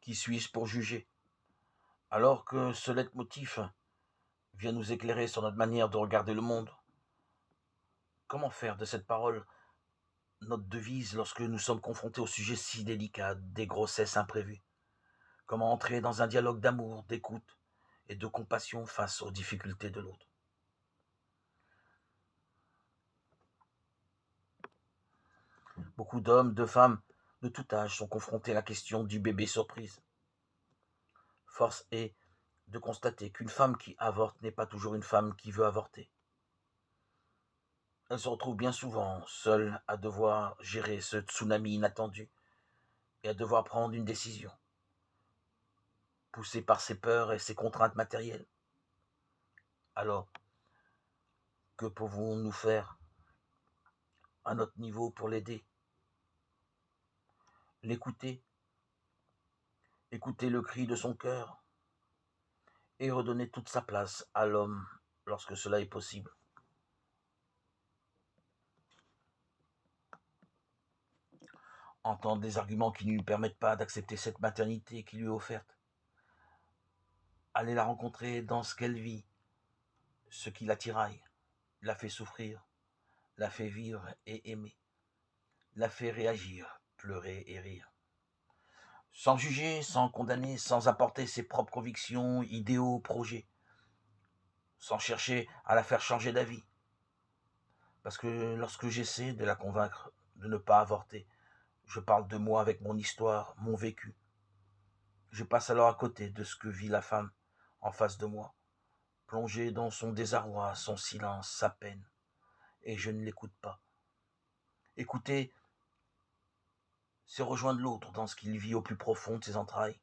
Qui suis-je pour juger? Alors que ce leitmotiv vient nous éclairer sur notre manière de regarder le monde. Comment faire de cette parole notre devise lorsque nous sommes confrontés au sujet si délicat des grossesses imprévues? Comment entrer dans un dialogue d'amour, d'écoute et de compassion face aux difficultés de l'autre? Beaucoup d'hommes, de femmes de tout âge sont confrontés à la question du bébé surprise. Force est de constater qu'une femme qui avorte n'est pas toujours une femme qui veut avorter. Elle se retrouve bien souvent seule à devoir gérer ce tsunami inattendu et à devoir prendre une décision, poussée par ses peurs et ses contraintes matérielles. Alors, que pouvons-nous faire à notre niveau pour l'aider? L'écouter, écouter le cri de son cœur et redonner toute sa place à l'homme lorsque cela est possible. Entendre des arguments qui ne lui permettent pas d'accepter cette maternité qui lui est offerte. Aller la rencontrer dans ce qu'elle vit, ce qui la tiraille, la fait souffrir, la fait vivre et aimer, la fait réagir, pleurer et rire. Sans juger, sans condamner, sans apporter ses propres convictions, idéaux, projets, sans chercher à la faire changer d'avis. Parce que lorsque j'essaie de la convaincre de ne pas avorter, je parle de moi avec mon histoire, mon vécu. Je passe alors à côté de ce que vit la femme en face de moi, plongée dans son désarroi, son silence, sa peine, et je ne l'écoute pas. Écouter, c'est rejoindre l'autre dans ce qu'il vit au plus profond de ses entrailles.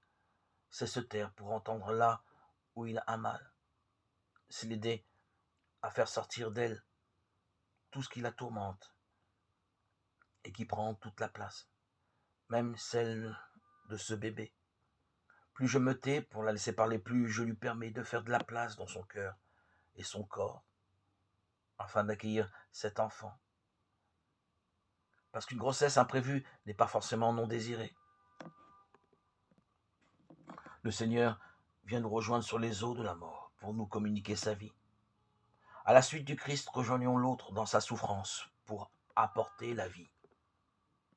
C'est se taire pour entendre là où il a un mal. C'est l'aider à faire sortir d'elle tout ce qui la tourmente et qui prend toute la place, même celle de ce bébé. Plus je me tais pour la laisser parler, plus je lui permets de faire de la place dans son cœur et son corps, afin d'accueillir cet enfant. Parce qu'une grossesse imprévue n'est pas forcément non désirée. Le Seigneur vient nous rejoindre sur les eaux de la mort pour nous communiquer sa vie. À la suite du Christ, rejoignons l'autre dans sa souffrance pour apporter la vie.